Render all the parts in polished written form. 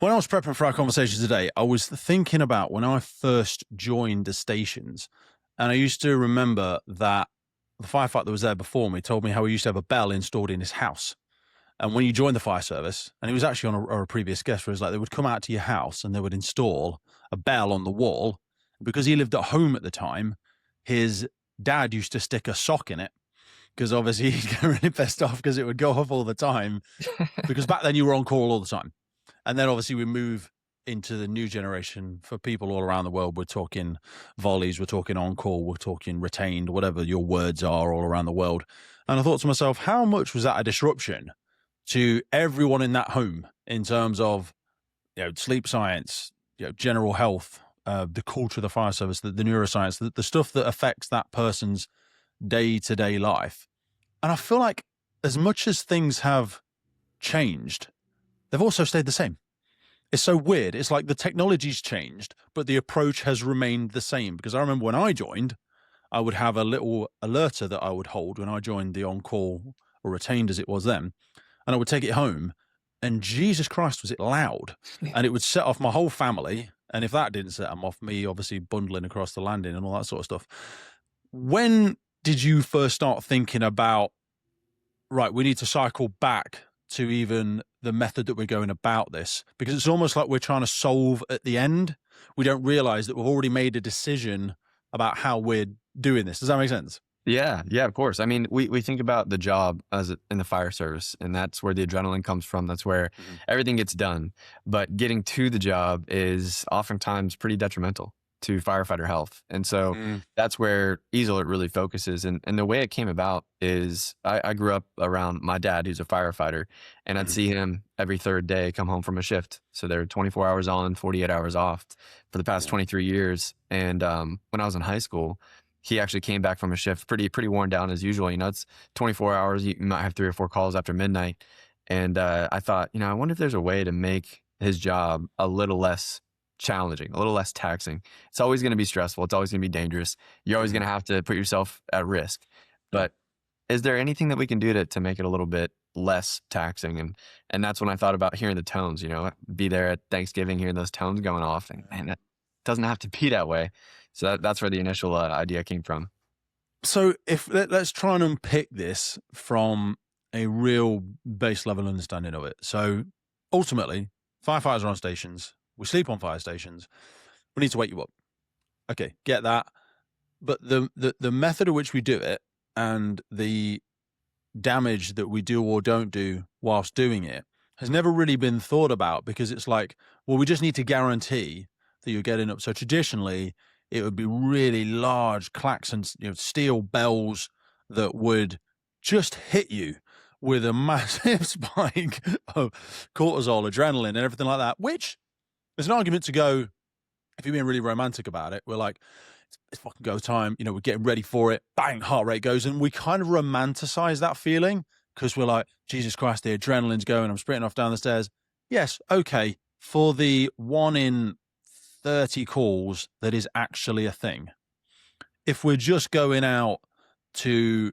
When I was prepping for our conversation today, I was thinking about when I first joined the stations, and I used to remember that the firefighter that was there before me told me how he used to have a bell installed in his house. And when you joined the fire service, and he was actually on a previous guest, where it was like they would come out to your house and they would install a bell on the wall. Because he lived at home at the time, his dad used to stick a sock in it because obviously he'd get really pissed off because it would go off all the time. Because back then you were on call all the time. And then obviously we move into the new generation for people all around the world. We're talking volleys, we're talking on-call, we're talking retained, whatever your words are all around the world. And I thought to myself, how much was that a disruption to everyone in that home in terms of, sleep science, general health, the culture of the fire service, the neuroscience, the stuff that affects that person's day-to-day life. And I feel like as much as things have changed, they've also stayed the same. It's so weird. It's like the technology's changed, but the approach has remained the same. Because I remember when I joined, I would have a little alerter that I would hold when I joined the on-call, or retained as it was then, and I would take it home, and Jesus Christ, was it loud. And it would set off my whole family. And if that didn't set them off, me obviously bundling across the landing and all that sort of stuff. When did you first start thinking about, right, we need to cycle back to even the method that we're going about this? Because it's almost like we're trying to solve at the end. We don't realize that we've already made a decision about how we're doing this. Does that make sense? Yeah, of course. I mean, we think about the job in the fire service, and that's where the adrenaline comes from. That's where everything gets done. But getting to the job is oftentimes pretty detrimental to firefighter health. And so that's where EaseAlert really focuses. And the way it came about is I grew up around my dad, who's a firefighter, and I'd see him every third day come home from a shift. So they're 24 hours on, 48 hours off for the past 23 years. And when I was in high school, he actually came back from a shift pretty worn down as usual. It's 24 hours. You might have 3 or 4 calls after midnight. And I thought, I wonder if there's a way to make his job a little less challenging, a little less taxing. It's always going to be stressful. It's always going to be dangerous. You're always going to have to put yourself at risk. But is there anything that we can do to make it a little bit less taxing? And that's when I thought about hearing the tones, be there at Thanksgiving, hearing those tones going off. And man, that doesn't have to be that way. So that's where the initial idea came from. So let's try and unpick this from a real base level understanding of it. So ultimately, firefighters are on stations. We sleep on fire stations. We need to wake you up. Okay, get that. But the method in which we do it and the damage that we do or don't do whilst doing it has never really been thought about, because it's like, well, we just need to guarantee that you're getting up. So traditionally, it would be really large clacks and steel bells that would just hit you with a massive spike of cortisol, adrenaline, and everything like that, which there's an argument to go, if you're being really romantic about it, we're like, it's fucking go time, we're getting ready for it, bang, heart rate goes, and we kind of romanticize that feeling because we're like, Jesus Christ, the adrenaline's going, I'm sprinting off down the stairs. Yes, okay, for the 1 in 30 calls that is actually a thing. If we're just going out to,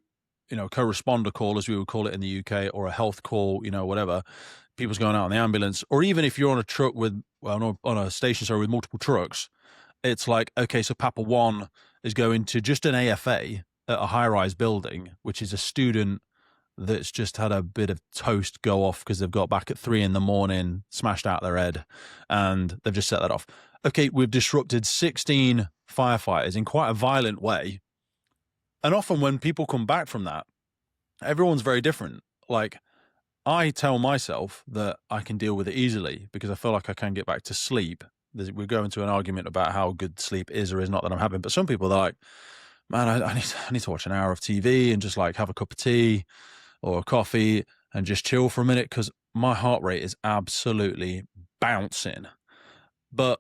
co-responder call, as we would call it in the UK, or a health call, whatever, people's going out on the ambulance, or even if you're on a truck on a station, sorry, with multiple trucks, it's like, okay, so Papa 1 is going to just an AFA at a high-rise building, which is a student that's just had a bit of toast go off because they've got back at 3 a.m, smashed out their head, and they've just set that off. Okay, we've disrupted 16 firefighters in quite a violent way. And often when people come back from that, everyone's very different. Like, I tell myself that I can deal with it easily because I feel like I can get back to sleep. We go into an argument about how good sleep is or is not that I'm having. But some people, they're like, man, I need to watch an hour of TV and just like have a cup of tea or a coffee and just chill for a minute because my heart rate is absolutely bouncing. But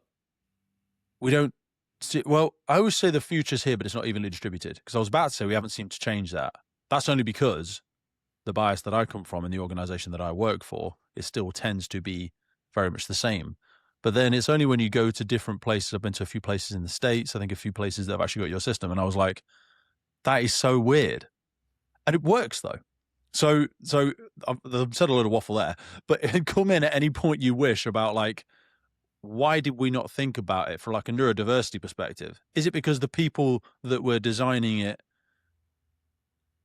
we don't see, well, I always say the future's here, but it's not evenly distributed, because I was about to say we haven't seemed to change that. That's only because the bias that I come from in the organization that I work for, it still tends to be very much the same. But then it's only when you go to different places. I've been to a few places in the States, I think a few places that have actually got your system. And I was like, that is so weird. And it works though. So I've said a lot of waffle there, but come in at any point you wish about like why did we not think about it from like a neurodiversity perspective? Is it because the people that were designing it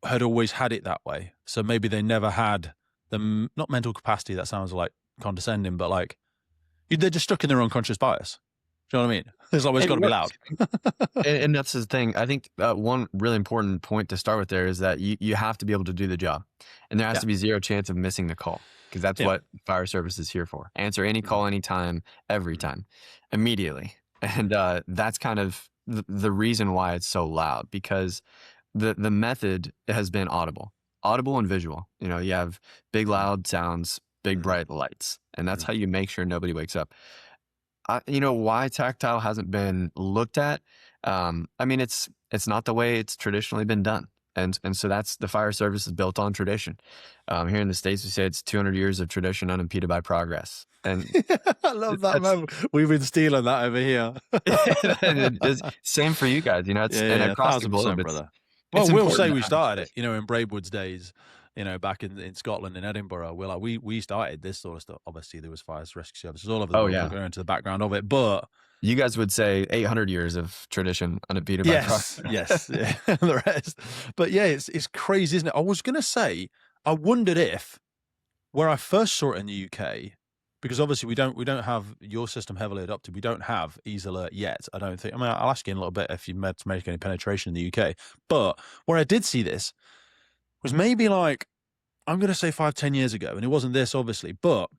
had always had it that way? So maybe they never had the, not mental capacity, that sounds like condescending, but like they're just stuck in their unconscious bias. Do you know what I mean? It's always got to be loud. And that's the thing. I think one really important point to start with there is that you have to be able to do the job, and there has to be zero chance of missing the call, because that's what fire service is here for. Answer any call, anytime, every time, immediately. And that's kind of the reason why it's so loud, because the method has been audible and visual. You know, you have big loud sounds, big bright lights, and that's how you make sure nobody wakes up. You know why tactile hasn't been looked at? I mean, it's not the way it's traditionally been done. And so that's, the fire service is built on tradition. Here in the States, we say it's 200 years of tradition unimpeded by progress. And I love that, man. We've been stealing that over here. Same for you guys, you know, it's and across the globe, brother. Well, we'll say we started it, you know, in Braidwood's days, you know, back in Scotland, in Edinburgh. We're like, we started this sort of stuff. Obviously, there was fire rescue services all over the world. We'll go into the background of it, but you guys would say 800 years of tradition unimpeded by progress. Yes, the rest. But yeah, it's crazy, isn't it? I was going to say, I wondered if, where I first saw it in the UK, because obviously we don't have your system heavily adopted. We don't have EaseAlert yet, I don't think. I mean, I'll ask you in a little bit if you meant to make any penetration in the UK. But where I did see this was maybe like, I'm going to say 5-10 years ago, and it wasn't this, obviously, but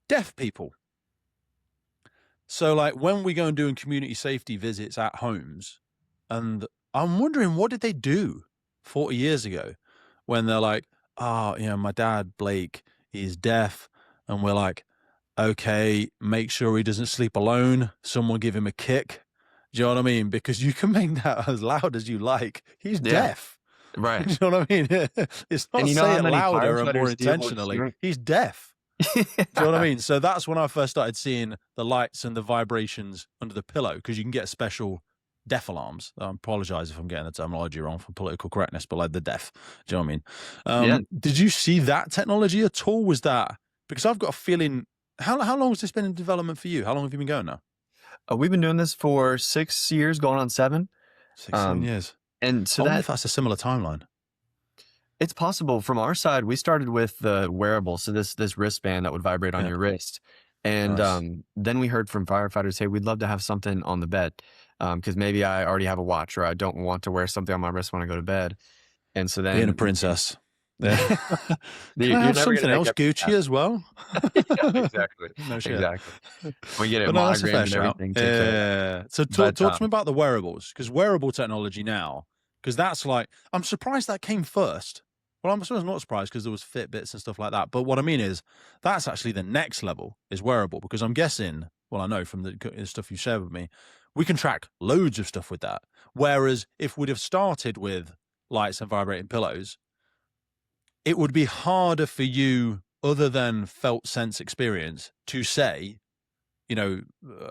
deaf people. So like when we go and doing community safety visits at homes, and I'm wondering, what did they do 40 years ago when they're like, oh, you know, my dad, Blake, is deaf. And we're like, okay, make sure he doesn't sleep alone. Someone give him a kick. Do you know what I mean? Because you can make that as loud as you like. He's deaf. Right. Do you know what I mean? It's not saying louder and more intentionally. He's deaf. Do you know what I mean? So that's when I first started seeing the lights and the vibrations under the pillow, because you can get special deaf alarms. I apologize if I'm getting the terminology wrong for political correctness, but like the deaf. Do you know what I mean? Did you see that technology at all? Was that, because I've got a feeling, how long has this been in development for you? How long have you been going now? We've been doing this for 6 years, going on 7. 7 years. And so I wonder if that's a similar timeline. It's possible. From our side, we started with the wearable, so this wristband that would vibrate on your wrist. And then we heard from firefighters, hey, we'd love to have something on the bed, because maybe I already have a watch, or I don't want to wear something on my wrist when I go to bed. And so then, being a princess. Yeah. Can I have something else Gucci as well? Exactly. No shit. Exactly. We get it, But no, that's a migraine fair and everything. shout. So talk to me about the wearables, because wearable technology now, because that's like, I'm surprised that came first. Well, I'm not surprised, because there was Fitbits and stuff like that. But what I mean is, that's actually the next level is wearable, because I'm guessing, well, I know from the stuff you shared with me, we can track loads of stuff with that. Whereas if we'd have started with lights and vibrating pillows, it would be harder for you, other than felt sense experience, to say, you know,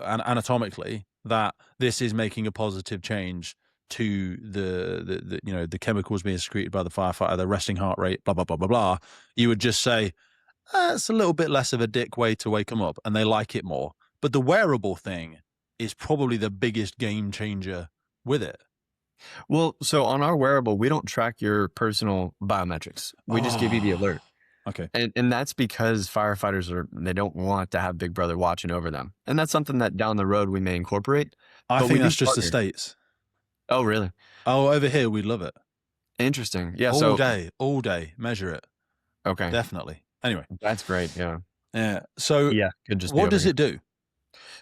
anatomically, that this is making a positive change to the you know, the chemicals being secreted by the firefighter, the resting heart rate, blah, blah, blah, blah, blah. You would just say, it's a little bit less of a dick way to wake them up, and they like it more. But the wearable thing is probably the biggest game changer with it. Well, so on our wearable, we don't track your personal biometrics. We just give you the alert. Okay. And that's because firefighters they don't want to have Big Brother watching over them. And that's something that down the road we may incorporate. I think that's just the States. Oh, really? Oh, over here, we love it. Interesting. Yeah. All day, measure it. Okay. Definitely. Anyway. That's great. Yeah. Yeah. So what does it do?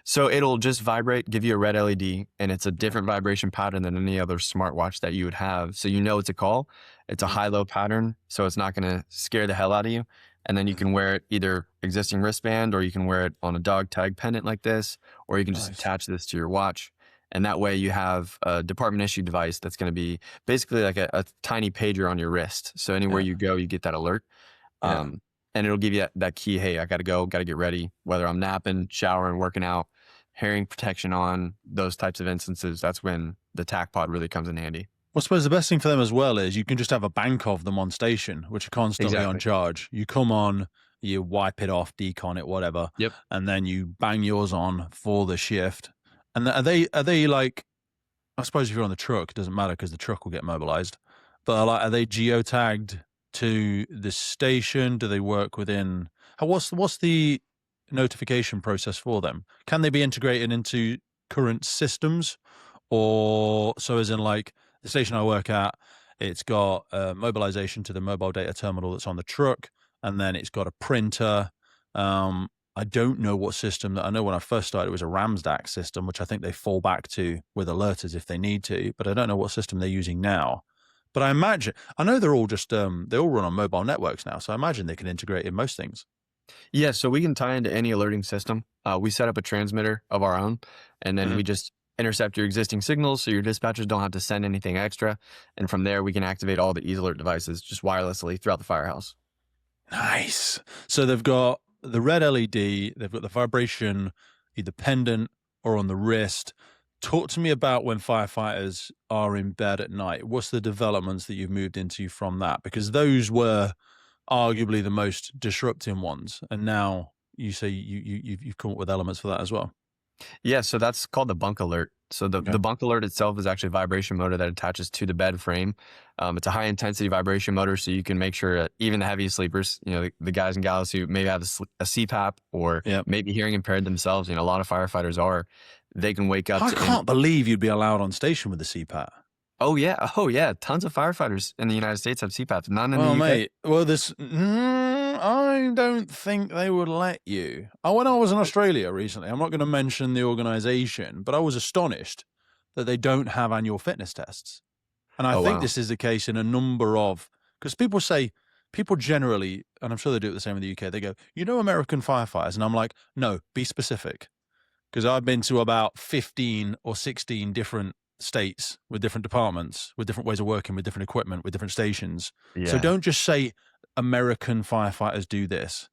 So it'll just vibrate, give you a red LED, and it's a different vibration pattern than any other smartwatch that you would have. So you know it's a call. It's a high-low pattern, so it's not going to scare the hell out of you. And then you can wear it either existing wristband, or you can wear it on a dog tag pendant like this, or you can just attach this to your watch. And that way you have a department-issued device that's going to be basically like a tiny pager on your wrist. So anywhere you go, you get that alert. And it'll give you that key, hey, I got to go, got to get ready, whether I'm napping, showering, working out, hearing protection on, those types of instances. That's when the TAC pod really comes in handy. Well, I suppose the best thing for them as well is you can just have a bank of them on station, which are constantly on charge. You come on you wipe it off, decon it, whatever, Yep. and then you bang yours on for the shift. And are they like, I suppose if you're on the truck, it doesn't matter because the truck will get mobilized. But like, are they geotagged to the station? Do they work within? What's the notification process for them? Can they be integrated into current systems, or so as in like the station I work at, it's got mobilization to the mobile data terminal that's on the truck, and then it's got a printer. I don't know what system that I know when I first started, it was a Ramsdac system, which I think they fall back to with alerters if they need to, but I don't know what system they're using now. But I know they're all just, they all run on mobile networks now. So I imagine they can integrate in most things. Yeah, so we can tie into any alerting system. We set up a transmitter of our own, and then we just intercept your existing signals so your dispatchers don't have to send anything extra. And from there, we can activate all the EaseAlert devices just wirelessly throughout the firehouse. Nice. So they've got the red LED, they've got the vibration either pendant or on the wrist. Talk to me about when firefighters are in bed at night. What's the developments that you've moved into from that? Because those were arguably the most disrupting ones, and now you say you've come up with elements for that as well. Yeah, so that's called the bunk alert. So the bunk alert itself is actually a vibration motor that attaches to the bed frame. It's a high intensity vibration motor, so you can make sure that even the heaviest sleepers, the guys and gals who maybe have a CPAP or maybe hearing impaired themselves, a lot of firefighters are, they can wake up. I can't believe you'd be allowed on station with the CPAP. Oh yeah. Tons of firefighters in the United States have CPAPs, none in the UK. Mate, well, I don't think they would let you. When I was in Australia recently, I'm not going to mention the organization, but I was astonished that they don't have annual fitness tests. And I think this is the case in a number of, because people generally, and I'm sure they do it the same in the UK, they go, American firefighters. And I'm like, no, be specific. Because I've been to about 15 or 16 different states with different departments, with different ways of working, with different equipment, with different stations. Yeah. So don't just say American firefighters do this,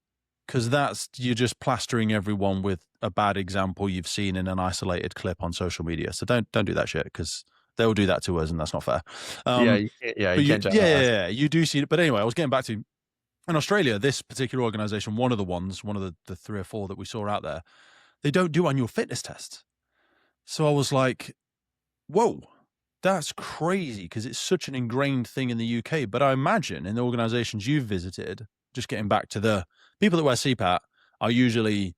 because you're just plastering everyone with a bad example you've seen in an isolated clip on social media. So don't do that shit, because they'll do that to us, and that's not fair. You do see it. But anyway, I was getting back to, in Australia, this particular organization, one of the 3 or 4 that we saw out there, they don't do annual fitness tests. So I was like, whoa, that's crazy, because it's such an ingrained thing in the UK. But I imagine in the organizations you've visited, just getting back to the people that wear CPAP, are usually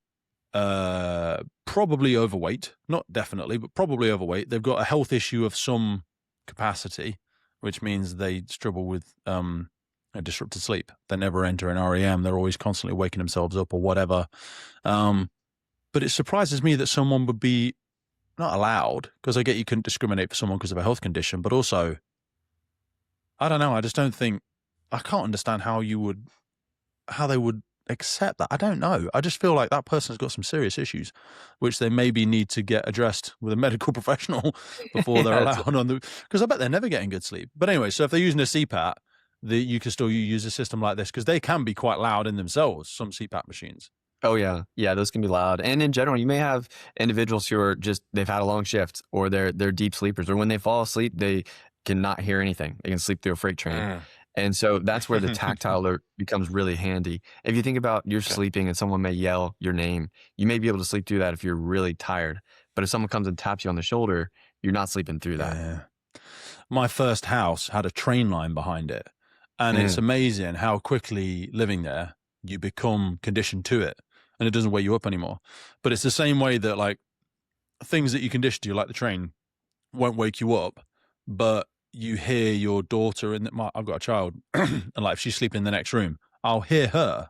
probably overweight, not definitely, but probably overweight. They've got a health issue of some capacity, which means they struggle with a disrupted sleep. They never enter an REM. They're always constantly waking themselves up or whatever. But it surprises me that someone would be not allowed, because I get you couldn't discriminate for someone because of a health condition, but also, I don't know. I can't understand how they would accept that. I don't know. I just feel like that person's got some serious issues, which they maybe need to get addressed with a medical professional before they're allowed on because I bet they're never getting good sleep. But anyway, so if they're using a CPAP, you can still use a system like this, because they can be quite loud in themselves, some CPAP machines. Oh yeah. Those can be loud. And in general, you may have individuals who are they've had a long shift, or they're deep sleepers, or when they fall asleep, they cannot hear anything. They can sleep through a freight train. And so that's where the tactile alert becomes really handy. If you think about you're sleeping and someone may yell your name, you may be able to sleep through that if you're really tired. But if someone comes and taps you on the shoulder, you're not sleeping through that. Yeah. My first house had a train line behind it. And it's amazing how quickly living there, you become conditioned to it. And it doesn't wake you up anymore. But it's the same way that, like, things that you condition to, like the train, won't wake you up, but you hear your daughter, and I've got a child, and like if she's sleeping in the next room, I'll hear her.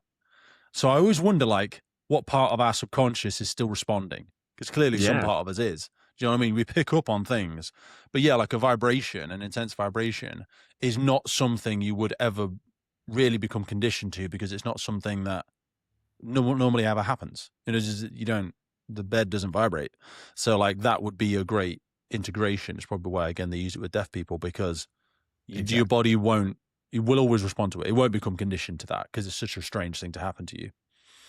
So I always wonder, like, what part of our subconscious is still responding? Because clearly some part of us is. Do you know what I mean? We pick up on things. But yeah, like a vibration, an intense vibration, is not something you would ever really become conditioned to, because it's not something that normally ever happens. The bed doesn't vibrate. So like that would be a great integration. It's probably why, again, they use it with deaf people, because your body you will always respond to it. It won't become conditioned to that, because it's such a strange thing to happen to you.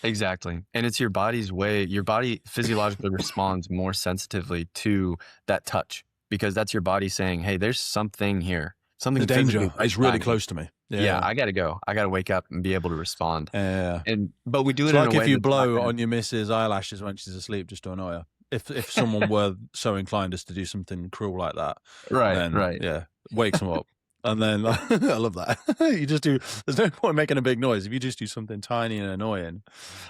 Exactly. And it's your body's way. Your body physiologically responds more sensitively to that touch, because that's your body saying, hey, there's something here. Something the danger is really close to me. yeah, Yeah. I got to go. I got to wake up and be able to respond. Yeah. But we do It's it in a like if way you that's not blow gonna, on your missus' eyelashes when she's asleep just to annoy her. If someone were so inclined as to do something cruel like that, right, then right. yeah, wakes them up. And then I love that. You just do. There's no point making a big noise if you just do something tiny and annoying.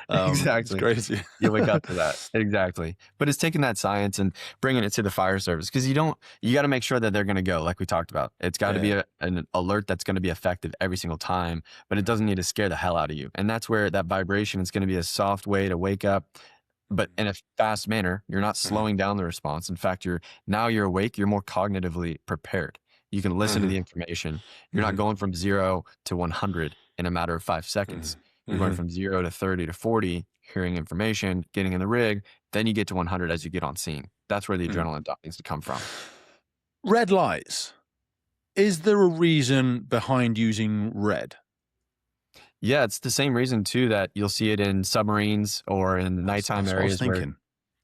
It's Exactly. crazy. You wake up to that. Exactly. But it's taking that science and bringing it to the fire service, because you got to make sure that they're going to go, like we talked about. It's got to be Yeah. an alert that's going to be effective every single time, but it doesn't need to scare the hell out of you. And that's where that vibration is going to be a soft way to wake up, but in a fast manner. You're not slowing down the response. In fact, you're awake, you're more cognitively prepared. You can listen to the information. You're not going from 0 to 100 in a matter of 5 seconds. You're going from 0 to 30 to 40, hearing information, getting in the rig. Then you get to 100 as you get on scene. That's where the adrenaline dump needs to come from. Red lights. Is there a reason behind using red? Yeah, it's the same reason too that you'll see it in submarines or in nighttime That's what I was areas where, thinking.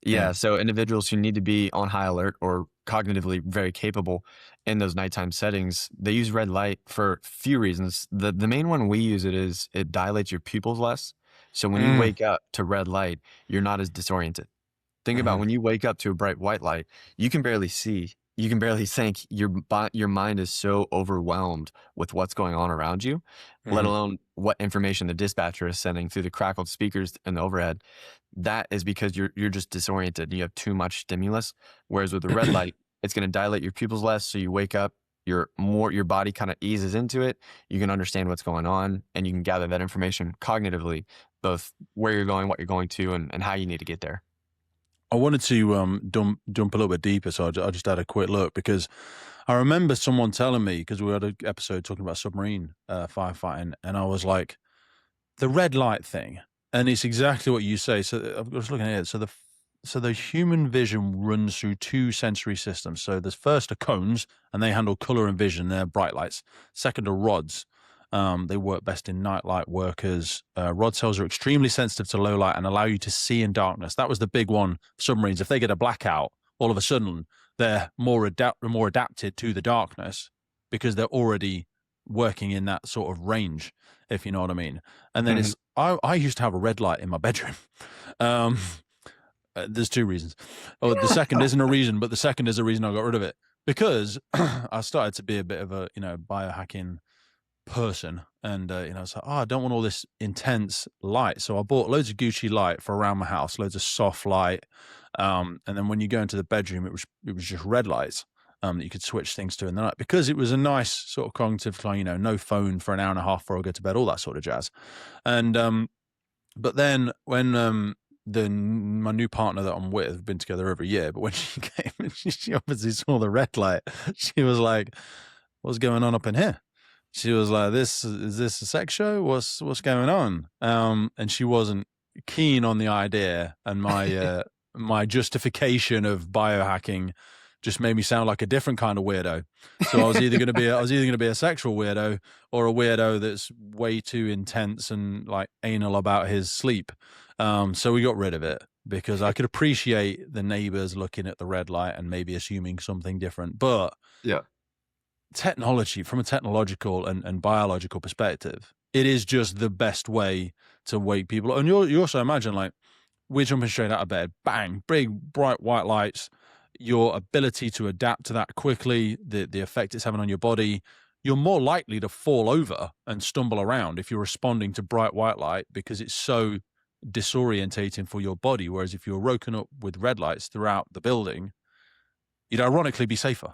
yeah, so individuals who need to be on high alert or cognitively very capable in those nighttime settings, they use red light for a few reasons. The main one we use is it dilates your pupils less. So when you wake up to red light, you're not as disoriented. Think about when you wake up to a bright white light, you can barely see. You can barely think. Your mind is so overwhelmed with what's going on around you, let alone what information the dispatcher is sending through the crackled speakers in the overhead. That is because you're just disoriented. You have too much stimulus. Whereas with the red light, it's going to dilate your pupils less, so you wake up. Your body kind of eases into it. You can understand what's going on, and you can gather that information cognitively, both where you're going, what you're going to, and how you need to get there. I wanted to jump a little bit deeper, so I just had a quick look because I remember someone telling me, because we had an episode talking about submarine firefighting, and I was like, the red light thing, and it's exactly what you say. So I was looking at it. So the human vision runs through 2 sensory systems. So there's first are cones, and they handle color and vision. They're bright lights. Second are rods. They work best in nightlight workers. Rod cells are extremely sensitive to low light and allow you to see in darkness. That was the big one for submarines. If they get a blackout, all of a sudden they're more adapted to the darkness because they're already working in that sort of range, if you know what I mean. And then I used to have a red light in my bedroom. There's 2 reasons. Oh, the second isn't a reason, but the second is a reason I got rid of it because I started to be a bit of a biohacking person, and it's like, I don't want all this intense light, so I bought loads of Gucci light for around my house, loads of soft light, and then when you go into the bedroom, it was just red lights that you could switch things to in the night, because it was a nice sort of cognitive decline, no phone for an hour and a half before I go to bed, all that sort of jazz. And but then when my new partner that I'm with, been together every year, but when she came and she obviously saw the red light, she was like, what's going on up in here? She was like, is this a sex show? What's going on? And she wasn't keen on the idea, and my my justification of biohacking just made me sound like a different kind of weirdo. So I was either going to be a sexual weirdo or a weirdo that's way too intense and like anal about his sleep. So we got rid of it because I could appreciate the neighbors looking at the red light and maybe assuming something different, but Yeah. technology, from a technological and biological perspective, it is just the best way to wake people up. And you also imagine, like, we're jumping straight out of bed, bang, big bright white lights, your ability to adapt to that quickly, the effect it's having on your body. You're more likely to fall over and stumble around if you're responding to bright white light because it's so disorientating for your body. Whereas if you're woken up with red lights throughout the building, you'd ironically be safer.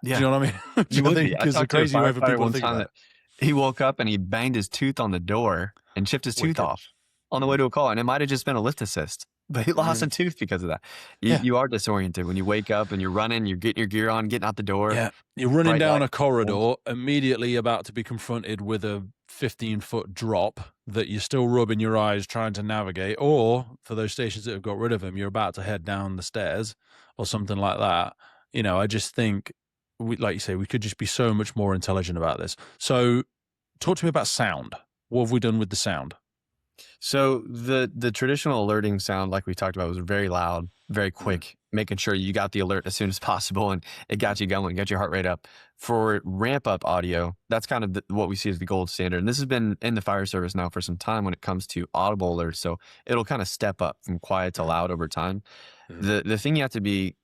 Yeah. Do you know what I mean? You would be. I Because the talked to a crazy way for firefighter people to one think time about that he woke up and he banged his tooth on the door and chipped his tooth Wicked. off on the way to a call. And it might have just been a lift assist, but he lost a tooth because of that. You are disoriented when you wake up and you're running, you're getting your gear on, getting out the door. Yeah, you're running bright down light. a corridor, immediately about to be confronted with a 15-foot drop that you're still rubbing your eyes trying to navigate. Or for those stations that have got rid of them, you're about to head down the stairs or something like that. I just think, like you say, we could just be so much more intelligent about this. So talk to me about sound. What have we done with the sound? So the traditional alerting sound, like we talked about, was very loud, very quick, making sure you got the alert as soon as possible and it got you going, got your heart rate up. For ramp up audio, that's kind of what we see as the gold standard. And this has been in the fire service now for some time when it comes to audible alerts. So it'll kind of step up from quiet to loud over time. The thing you have to be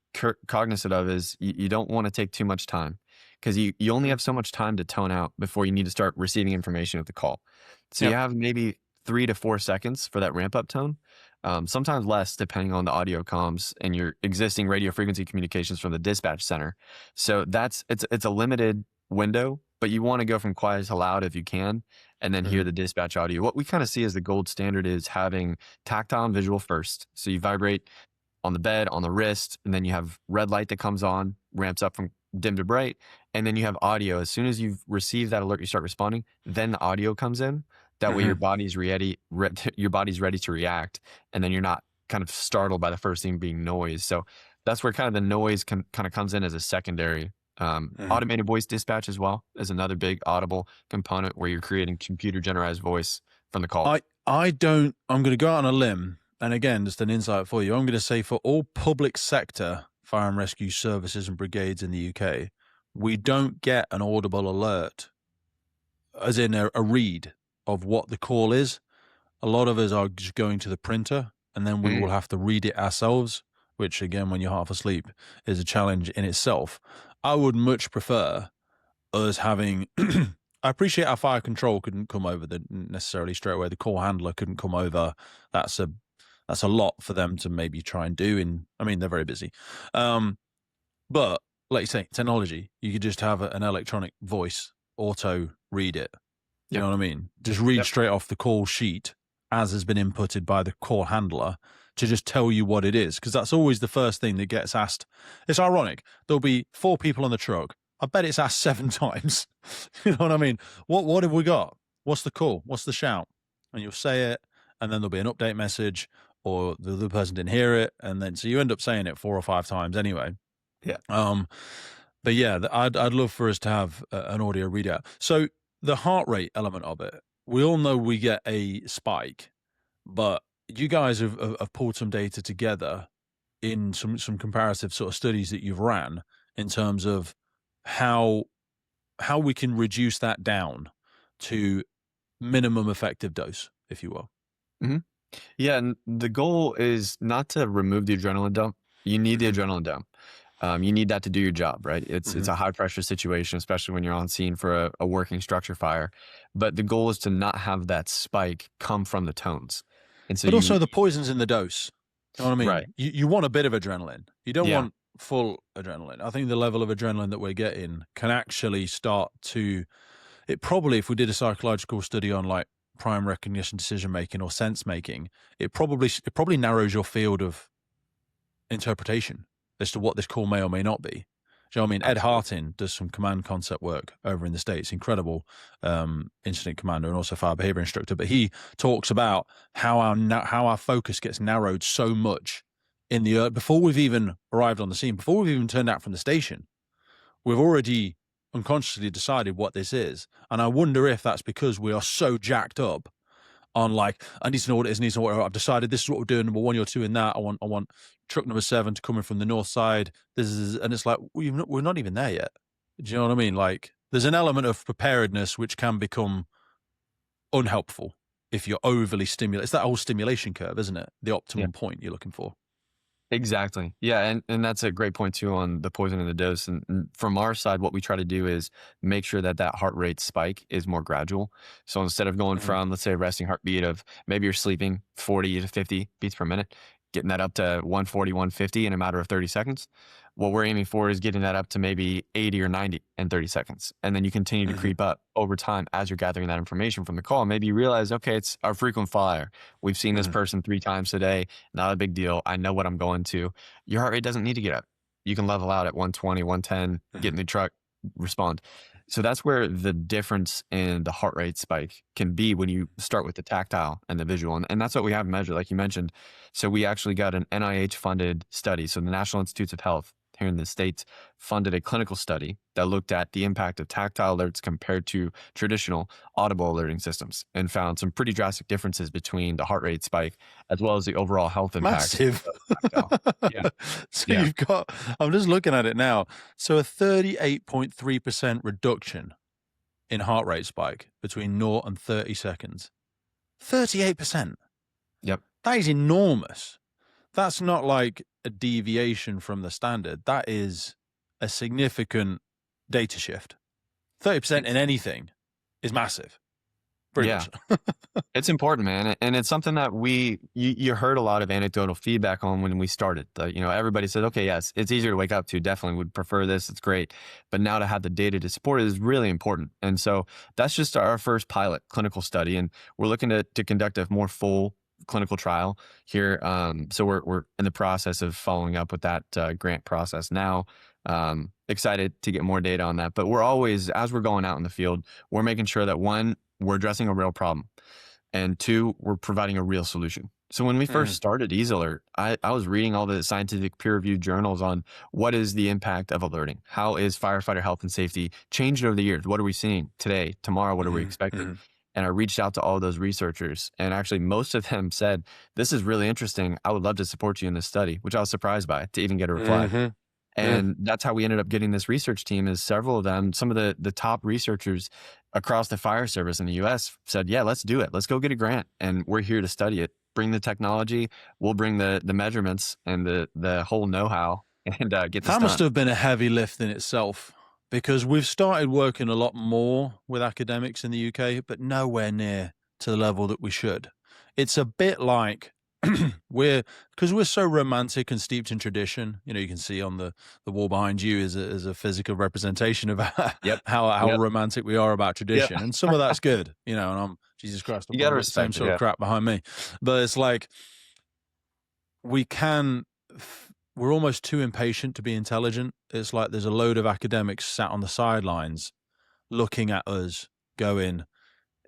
cognizant of is you don't want to take too much time, because you only have so much time to tone out before you need to start receiving information of the call. So you have maybe 3 to 4 seconds for that ramp up tone. Sometimes less, depending on the audio comms and your existing radio frequency communications from the dispatch center. So it's a limited window, but you want to go from quiet to loud if you can, and then hear the dispatch audio. What we kind of see as the gold standard is having tactile and visual first. So you vibrate on the bed, on the wrist, and then you have red light that comes on, ramps up from dim to bright, and then you have audio. As soon as you've received that alert, you start responding, then the audio comes in. That way your body's ready to react, and then you're not kind of startled by the first thing being noise. So that's where kind of the noise kind of comes in as a secondary. Automated voice dispatch as well is another big audible component where you're creating computer generalized voice from the call. I'm going to go out on a limb, and again, just an insight for you. I'm going to say for all public sector fire and rescue services and brigades in the UK, we don't get an audible alert, as in a read of what the call is. A lot of us are just going to the printer, and then we will have to read it ourselves, which again, when you're half asleep, is a challenge in itself. I would much prefer us having I appreciate our fire control couldn't come over necessarily straight away. The call handler couldn't come over. That's a lot for them to maybe try and do. They're very busy. But like you say, technology, you could just have an electronic voice auto read it. You know what I mean? Just read straight off the call sheet as has been inputted by the call handler to just tell you what it is. Because that's always the first thing that gets asked. It's ironic. There'll be 4 people on the truck. I bet it's asked 7 times. You know what I mean? What have we got? What's the call? What's the shout? And you'll say it, and then there'll be an update message, or the other person didn't hear it. And then, so you end up saying it 4 or 5 times anyway. Yeah. But yeah, I'd love for us to have an audio readout. So the heart rate element of it, we all know we get a spike, but you guys have pulled some data together in some comparative sort of studies that you've ran in terms of how we can reduce that down to minimum effective dose, if you will. Yeah, and the goal is not to remove the adrenaline dump. You need the adrenaline dump. You need that to do your job, right? It's a high pressure situation, especially when you're on scene for a working structure fire. But the goal is to not have that spike come from the tones. And so, also the poison's in the dose. You know what I mean? Right. You want a bit of adrenaline. You don't want full adrenaline. I think the level of adrenaline that we're getting can actually start to. It probably, if we did a psychological study on like prime recognition, decision making, or sense making, it probably narrows your field of interpretation as to what this call may or may not be. Do you know what I mean? Ed Hartin does some command concept work over in the States, incredible incident commander and also fire behavior instructor. But he talks about how our focus gets narrowed so much in the before we've even arrived on the scene, before we've even turned out from the station. We've already unconsciously decided what this is. And I wonder if that's because we are so jacked up on like, I need to know what it is, I need to know what I've decided this is what we're doing, number 1, you're 2 in that. I want truck number 7 to come in from the north side. And it's like, we're not even there yet. Do you know what I mean? Like, there's an element of preparedness which can become unhelpful if you're overly stimulated. It's that whole stimulation curve, isn't it? The optimum point you're looking for. Exactly. Yeah. And that's a great point too on the poison and the dose. And from our side, what we try to do is make sure that heart rate spike is more gradual. So instead of going from, let's say, a resting heartbeat of maybe you're sleeping 40 to 50 beats per minute, getting that up to 140, 150 in a matter of 30 seconds. What we're aiming for is getting that up to maybe 80 or 90 in 30 seconds. And then you continue to creep up over time as you're gathering that information from the call. Maybe you realize, okay, it's our frequent flyer. We've seen this person 3 times today. Not a big deal. I know what I'm going to. Your heart rate doesn't need to get up. You can level out at 120, 110, get in the truck, respond. So that's where the difference in the heart rate spike can be when you start with the tactile and the visual. And that's what we have measured, like you mentioned. So we actually got an NIH-funded study, so the National Institutes of Health. here in the States funded a clinical study that looked at the impact of tactile alerts compared to traditional audible alerting systems and found some pretty drastic differences between the heart rate spike as well as the overall health impact Massive. of tactile. Yeah. So Yeah. you've got, I'm just looking at it now. So a 38.3% reduction in heart rate spike between 0 and 30 seconds. 38%. Yep. That is enormous. That's not like a deviation from the standard. That is a significant data shift. 30% in anything is massive. Pretty Yeah. much. It's important, man. And it's something that you heard a lot of anecdotal feedback on when we started. Everybody said, okay, yes, it's easier to wake up to. Definitely would prefer this. It's great. But now to have the data to support it is really important. And so that's just our first pilot clinical study. And we're looking to conduct a more full clinical trial here. So we're in the process of following up with that grant process now. Excited to get more data on that. But we're always, as we're going out in the field, we're making sure that one, we're addressing a real problem. And two, we're providing a real solution. So when we first started EaseAlert, I was reading all the scientific peer-reviewed journals on what is the impact of alerting? How is firefighter health and safety changed over the years? What are we seeing today, tomorrow? What are we expecting? And I reached out to all those researchers, and actually most of them said, this is really interesting. I would love to support you in this study, which I was surprised by to even get a reply. And that's how we ended up getting this research team. Is several of them, some of the top researchers across the fire service in the US said, yeah, let's do it. Let's go get a grant. And we're here to study it. Bring the technology. We'll bring the measurements and the whole know-how and get this done. That must have been a heavy lift in itself, because we've started working a lot more with academics in the UK, but nowhere near to the level that we should. It's a bit like because we're so romantic and steeped in tradition. You can see on the wall behind you is a physical representation of how romantic we are about tradition. And some of that's good, and I'm, Jesus Christ, you gotta the same respect sort of crap behind me. But it's like we're almost too impatient to be intelligent. It's like there's a load of academics sat on the sidelines looking at us going,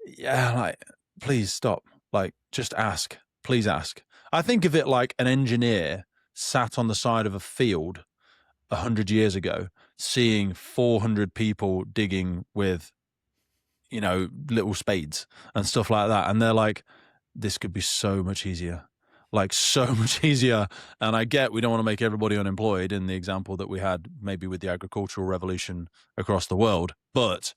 yeah, like, please stop. Like, just ask. Please ask. I think of it like an engineer sat on the side of a field 100 years ago, seeing 400 people digging with, little spades and stuff like that. And they're like, this could be so much easier. Like, so much easier. And I get we don't want to make everybody unemployed in the example that we had maybe with the agricultural revolution across the world. But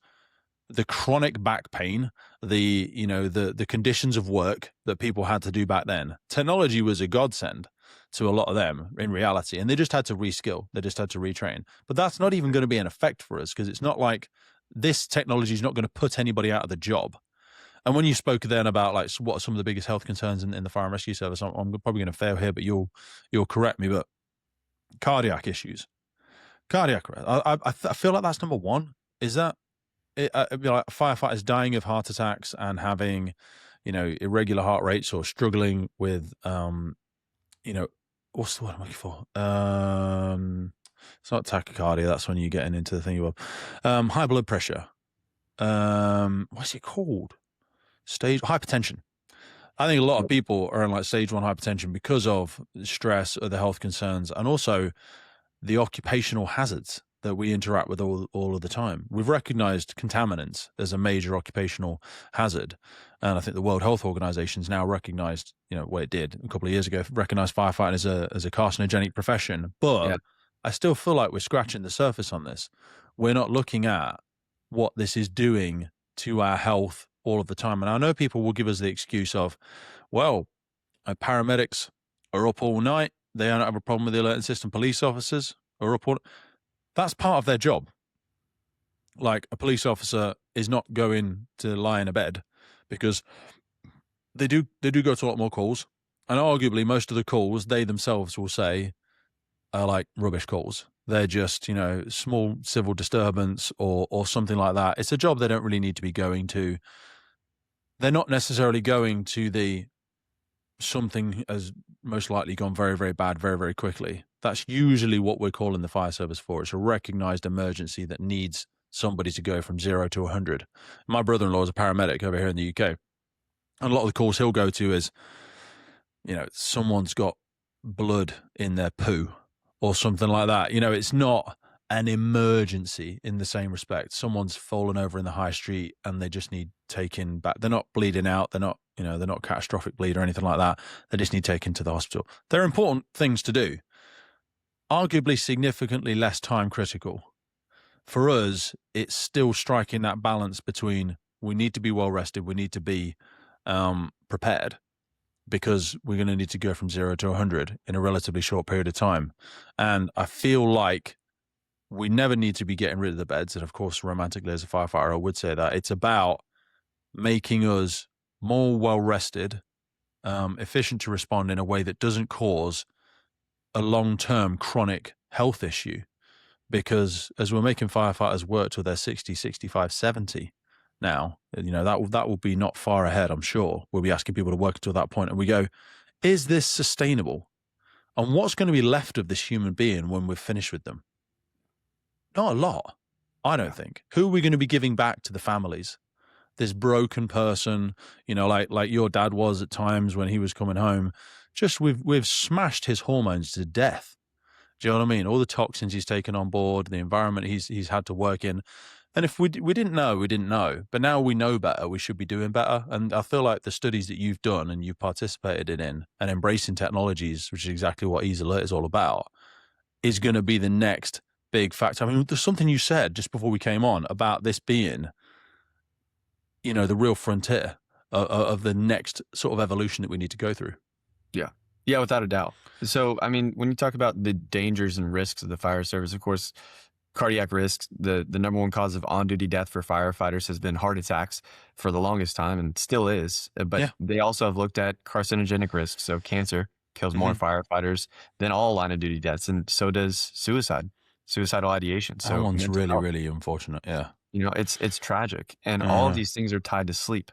the chronic back pain, the conditions of work that people had to do back then, technology was a godsend to a lot of them in reality. And they just had to reskill. They just had to retrain. But that's not even going to be an effect for us, because it's not like this technology is not going to put anybody out of the job. And when you spoke then about like what are some of the biggest health concerns in the fire and rescue service, I'm probably going to fail here, but you'll correct me. But cardiac issues, I feel like that's number one. Is that like firefighters dying of heart attacks and having, irregular heart rates or struggling with, what's the word I'm looking for? It's not tachycardia. That's when you're getting into the thing about high blood pressure. What's it called? Stage hypertension. I think a lot of people are in like stage 1 hypertension because of stress or the health concerns, and also the occupational hazards that we interact with all of the time. We've recognized contaminants as a major occupational hazard. And I think the World Health Organization's now recognized, it did a couple of years ago, recognized firefighting as a carcinogenic profession. But I still feel like we're scratching the surface on this. We're not looking at what this is doing to our health all of the time. And I know people will give us the excuse of, well, paramedics are up all night. They don't have a problem with the alerting system. Police officers are up all. That's part of their job. Like, a police officer is not going to lie in a bed, because they do go to a lot more calls. And arguably most of the calls they themselves will say are like rubbish calls. They're just, small civil disturbance or something like that. It's a job they don't really need to be going to. They're not necessarily going to the something has most likely gone very, very bad very, very quickly. That's usually what we're calling the fire service for. It's a recognized emergency that needs somebody to go from 0 to 100. My brother-in-law is a paramedic over here in the UK. And a lot of the calls he'll go to is, someone's got blood in their poo, or something like that. It's not an emergency in the same respect. Someone's fallen over in the high street and they just need taken back. They're not bleeding out. They're not catastrophic bleed or anything like that. They just need taken to the hospital. They're important things to do. Arguably significantly less time critical. For us, it's still striking that balance between we need to be well rested, we need to be prepared, because we're going to need to go from 0 to 100 in a relatively short period of time. And I feel like we never need to be getting rid of the beds. And of course, romantically as a firefighter, I would say that it's about making us more well rested, efficient to respond in a way that doesn't cause a long-term chronic health issue. Because as we're making firefighters work till they're 60, 65, 70 now, that will be not far ahead, I'm sure. We'll be asking people to work until that point, and we go, is this sustainable? And what's going to be left of this human being when we're finished with them? Not a lot, I don't think. Who are we going to be giving back to the families? This broken person, like your dad was at times when he was coming home. Just we've smashed his hormones to death. Do you know what I mean? All the toxins he's taken on board, the environment he's had to work in. And if we didn't know, we didn't know. But now we know better, we should be doing better. And I feel like the studies that you've done and you've participated in and embracing technologies, which is exactly what EaseAlert is all about, is going to be the next big factor. I mean, there's something you said just before we came on about this being, the real frontier of the next sort of evolution that we need to go through. Yeah, without a doubt. So, I mean, when you talk about the dangers and risks of the fire service, of course, cardiac risks, the number one cause of on-duty death for firefighters has been heart attacks for the longest time and still is. But they also have looked at carcinogenic risks. So cancer kills more firefighters than all line-of-duty deaths. And so does suicidal ideation. So that one's really, really unfortunate. Yeah. It's tragic. And all of these things are tied to sleep.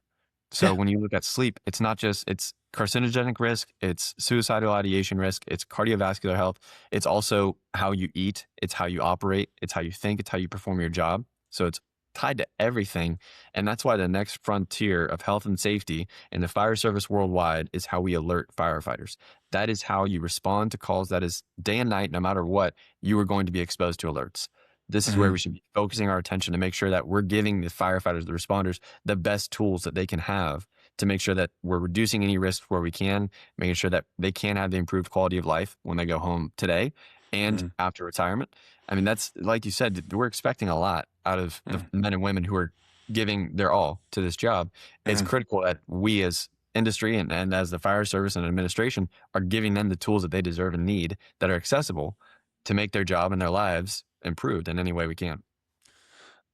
So when you look at sleep, it's not just, it's carcinogenic risk, it's suicidal ideation risk, it's cardiovascular health, it's also how you eat, it's how you operate, it's how you think, it's how you perform your job. So it's tied to everything. And that's why the next frontier of health and safety in the fire service worldwide is how we alert firefighters. That is how you respond to calls. That is day and night, no matter what, you are going to be exposed to alerts. This is where we should be focusing our attention to make sure that we're giving the firefighters, the responders, the best tools that they can have to make sure that we're reducing any risk where we can, making sure that they can have the improved quality of life when they go home today and after retirement. I mean, that's, like you said, we're expecting a lot out of the men and women who are giving their all to this job. It's critical that we as industry and as the fire service and administration are giving them the tools that they deserve and need that are accessible to make their job and their lives improved in any way we can.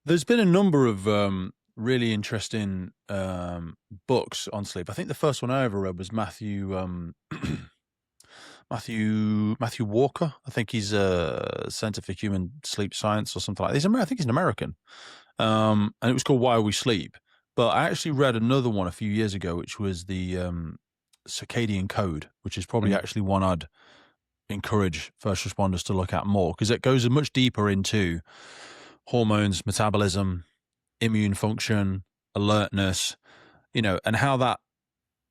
There's been a number of really interesting books on sleep. I think the first one I ever read was Matthew Walker. I think he's a Center for Human Sleep Science or something like that. I think he's an American. And it was called Why We Sleep. But I actually read another one a few years ago, which was the Circadian Code, which is probably actually one I'd encourage first responders to look at more, because it goes much deeper into hormones, metabolism, immune function, alertness, and how that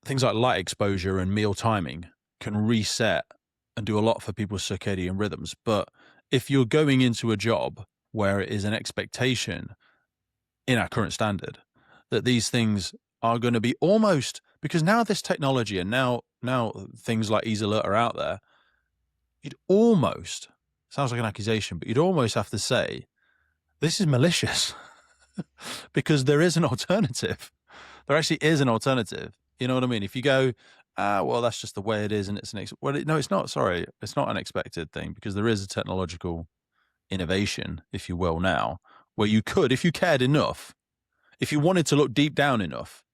things like light exposure and meal timing can reset and do a lot for people's circadian rhythms. But if you're going into a job where it is an expectation in our current standard that these things are going to be almost, because now this technology and now things like EaseAlert are out there, you'd almost, sounds like an accusation, but you'd almost have to say, this is malicious because there is an alternative. There actually is an alternative. You know what I mean? If you go, well, that's just the way it is and it's no, it's not. Sorry, it's not an expected thing, because there is a technological innovation, if you will, now, where you could, if you cared enough, if you wanted to look deep down enough,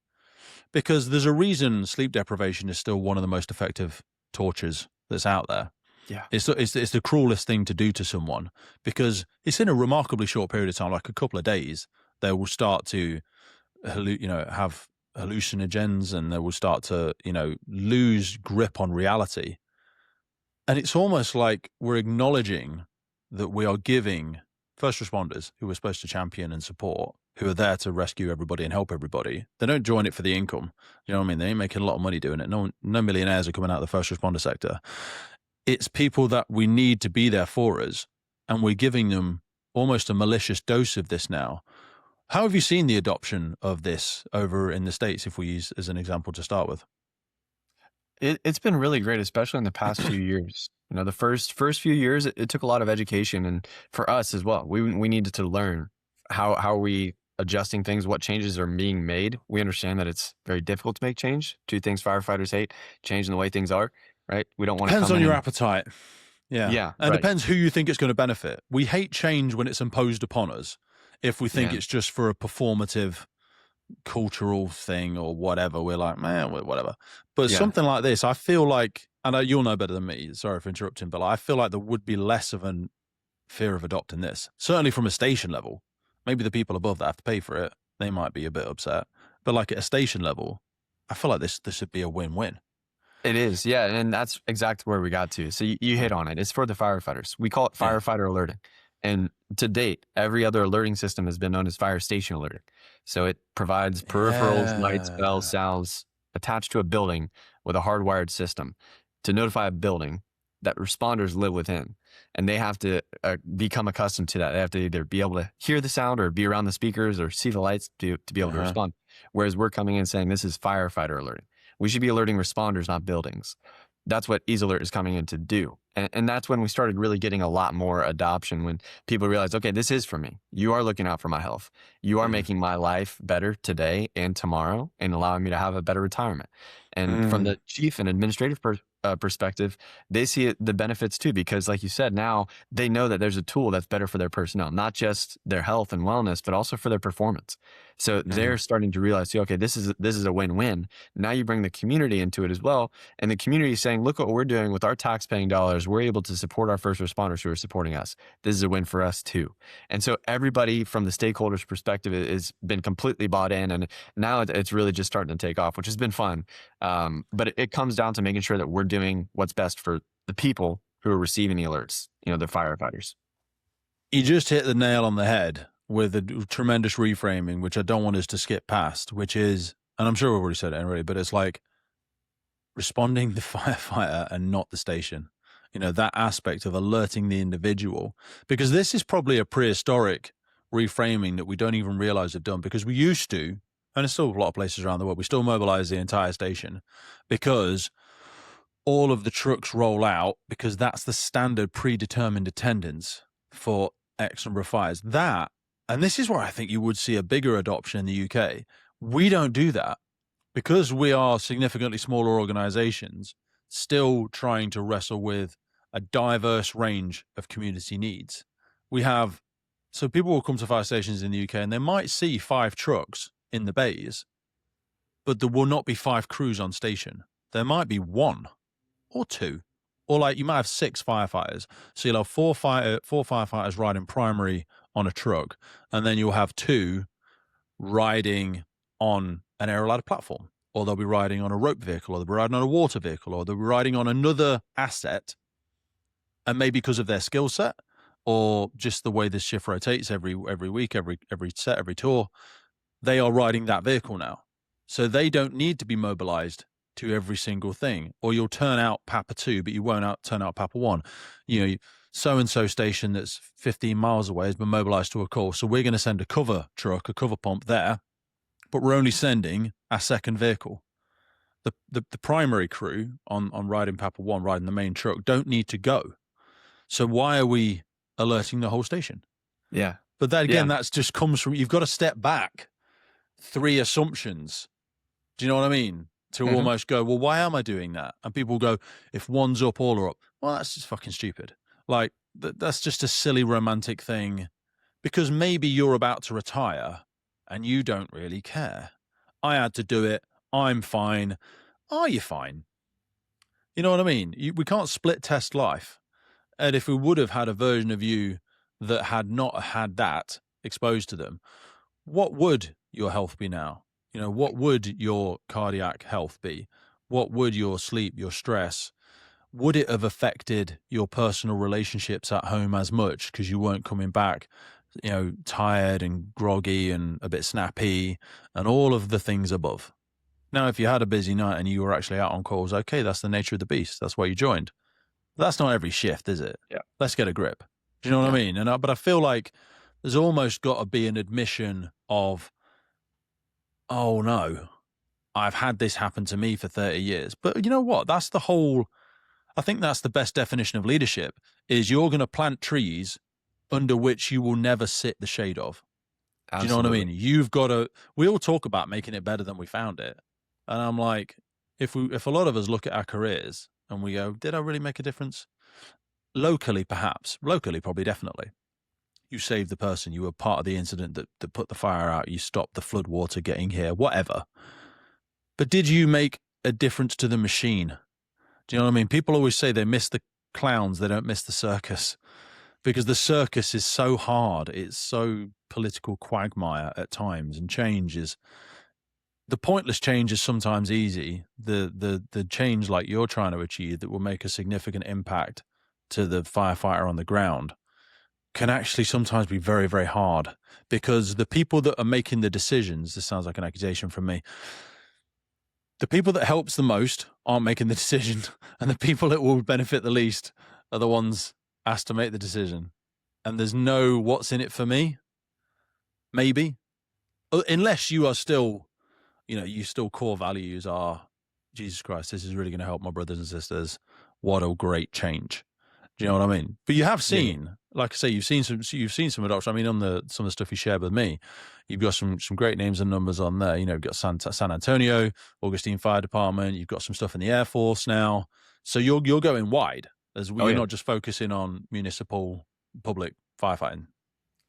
because there's a reason sleep deprivation is still one of the most effective tortures that's out there. Yeah. It's the cruelest thing to do to someone, because it's in a remarkably short period of time, like a couple of days, they will start to, have hallucinogens, and they will start to, lose grip on reality. And it's almost like we're acknowledging that we are giving first responders, who we're supposed to champion and support, who are there to rescue everybody and help everybody. They don't join it for the income. You know what I mean? They ain't making a lot of money doing it. No millionaires are coming out of the first responder sector. it's people that we need to be there for us, and we're giving them almost a malicious dose of this now. How have you seen the adoption of this over in the States, if we use as an example to start with? It's been really great, especially in the past few years. You know, the first few years, it took a lot of education, and for us as well, we needed to learn how are we adjusting things, what changes are being made. We understand that it's very difficult to make change. Two things firefighters hate: changing the way things are. Right? We don't want to Depends come on in your and appetite. Yeah. yeah, And right. depends who you think it's going to benefit. We hate change when it's imposed upon us. If we think Yeah, it's just for a performative cultural thing or whatever, we're like, man, whatever. But yeah, something like this, I feel like, and you'll know better than me, sorry for interrupting, but I feel like there would be less of a fear of adopting this, certainly from a station level. Maybe the people above that have to pay for it, they might be a bit upset. But like at a station level, I feel like this should be a win-win. it is. Yeah, and that's exactly where we got to. So you hit on it. It's for the firefighters. We call it Yeah. firefighter alerting. And to date, every other alerting system has been known as fire station alerting. So it provides peripherals, lights, bells, Yeah. sounds attached to a building with a hardwired system to notify a building that responders live within. And they have to become accustomed to that. They have to either be able to hear the sound or be around the speakers or see the lights to be able to Uh-huh. respond. Whereas we're coming in saying this is firefighter alerting. We should be alerting responders, not buildings. That's what EaseAlert is coming in to do. And that's when we started really getting a lot more adoption, when people realized, okay, this is for me. You are looking out for my health. You are Mm. making my life better today and tomorrow and allowing me to have a better retirement. And from Mm. the chief and administrative perspective, they see the benefits too, because like you said, now they know that there's a tool that's better for their personnel, not just their health and wellness, but also for their performance. So they're Mm. starting to realize, okay, this is a win-win. Now you bring the community into it as well. And the community is saying, look what we're doing with our tax-paying dollars. We're able to support our first responders who are supporting us. This is a win for us too. And so everybody from the stakeholders' perspective has been completely bought in. And now it's really just starting to take off, which has been fun. But it comes down to making sure that we're doing what's best for the people who are receiving the alerts, you know, the firefighters. You just hit the nail on the head with a tremendous reframing, which I don't want us to skip past, which is, and I'm sure we've already said it already, but it's like responding the firefighter and not the station. You know, that aspect of alerting the individual, because this is probably a prehistoric reframing that we don't even realize have done, because we used to, and there's still a lot of places around the world, we still mobilize the entire station because all of the trucks roll out because that's the standard predetermined attendance for X number of fires. That, and this is where I think you would see a bigger adoption in the UK. We don't do that because we are significantly smaller organizations, still trying to wrestle with a diverse range of community needs. We have, so people will come to fire stations in the UK and they might see 5 trucks in the bays, but there will not be 5 crews on station. There might be 1 or 2, or like you might have 6 firefighters. So you'll have 4 firefighters riding primary on a truck, and then you'll have 2 riding on an aerial ladder platform, or they'll be riding on a rope vehicle, or they'll be riding on a water vehicle, or they'll be riding on another asset. And maybe because of their skill set, or just the way this shift rotates every week, every set, every tour, they are riding that vehicle now. So they don't need to be mobilized to every single thing, or you'll turn out Papa 2, but you won't turn out Papa 1. You know, so-and-so station that's 15 miles away has been mobilized to a call. So we're going to send a cover truck, a cover pump there, but we're only sending our second vehicle. The primary crew on riding Papa 1, riding the main truck, don't need to go. So why are we alerting the whole station? Yeah. But that, again, Yeah. that's just comes from, you've got to step back 3 assumptions. Do you know what I mean? To Mhm. almost go, well, why am I doing that? And people go, if one's up, all are up. Well, that's just fucking stupid. Like, that's just a silly romantic thing, because maybe you're about to retire and you don't really care. I had to do it. I'm fine. Are you fine? You know what I mean? We can't split test life. And if we would have had a version of you that had not had that exposed to them, what would your health be now? You know, what would your cardiac health be? What would your sleep, your stress? Would it have affected your personal relationships at home as much because you weren't coming back, you know, tired and groggy and a bit snappy and all of the things above? Now, if you had a busy night and you were actually out on calls, okay, that's the nature of the beast. That's why you joined. That's not every shift, is it? Yeah. Let's get a grip. Do you know what I Yeah. mean? But I feel like there's almost got to be an admission of, oh no, I've had this happen to me for 30 years. But you know what? I think that's the best definition of leadership is you're going to plant trees under which you will never sit the shade of. Do you know what I Absolutely. mean? You've got to, we all talk about making it better than we found it. And I'm like, if a lot of us look at our careers and we go, did I really make a difference? Locally, perhaps. Locally, probably, definitely. You saved the person. You were part of the incident that put the fire out. You stopped the flood water getting here, whatever. But did you make a difference to the machine? Do you know what I mean? People always say they miss the clowns, they don't miss the circus. Because the circus is so hard. It's so political quagmire at times, and the pointless change is sometimes easy. The change like you're trying to achieve that will make a significant impact to the firefighter on the ground can actually sometimes be very, very hard, because the people that are making the decisions, this sounds like an accusation from me, the people that helps the most aren't making the decision, and the people that will benefit the least are the ones asked to make the decision. And there's no what's in it for me, maybe, unless you are still, you still core values are, Jesus Christ, this is really going to help my brothers and sisters. What a great change. Do you know what I mean? But you have seen, like I say, you've seen some adoption. I mean, on some of the stuff you shared with me, you've got some great names and numbers on there. You've got San Antonio, Augustine Fire Department. You've got some stuff in the Air Force now. So you're going wide, as you're not just focusing on municipal public firefighting.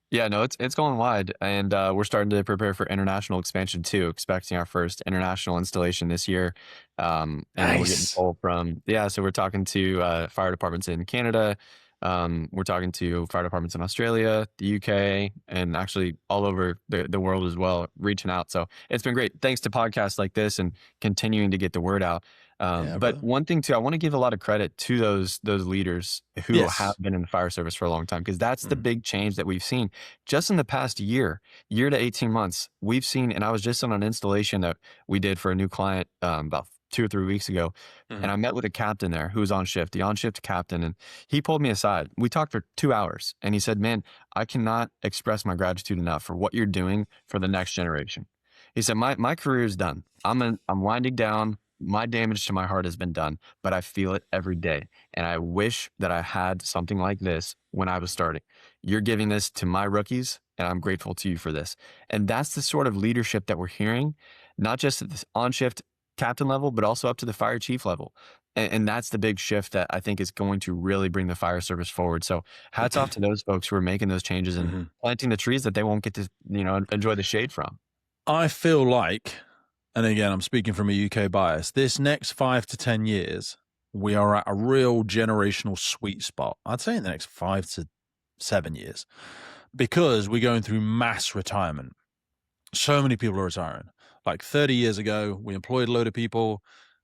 Yeah, no, it's going wide, and we're starting to prepare for international expansion too. Expecting our first international installation this year, and then we're getting pulled from So we're talking to fire departments in Canada. We're talking to fire departments in Australia, the UK, and actually all over the world as well, reaching out. So it's been great. Thanks to podcasts like this and continuing to get the word out. But one thing too, I want to give a lot of credit to those leaders who have been in the fire service for a long time, because that's the big change that we've seen just in the past year to 18 months. We've seen, and I was just on an installation that we did for a new client about 2 or 3 weeks ago. And I met with a captain there who was on shift, the on-shift captain, and he pulled me aside. We talked for 2 hours, and he said, man, I cannot express my gratitude enough for what you're doing for the next generation. He said, my career is done. I'm winding down. My damage to my heart has been done, but I feel it every day. And I wish that I had something like this when I was starting. You're giving this to my rookies, and I'm grateful to you for this. And that's the sort of leadership that we're hearing, not just at this on-shift captain level, but also up to the fire chief level. And that's the big shift that I think is going to really bring the fire service forward. So hats off to those folks who are making those changes and planting the trees that they won't get to, enjoy the shade from. I feel like, and again, I'm speaking from a UK bias, this next 5 to 10 years, we are at a real generational sweet spot. I'd say in the next 5 to 7 years, because we're going through mass retirement. So many people are retiring. Like 30 years ago, we employed a load of people.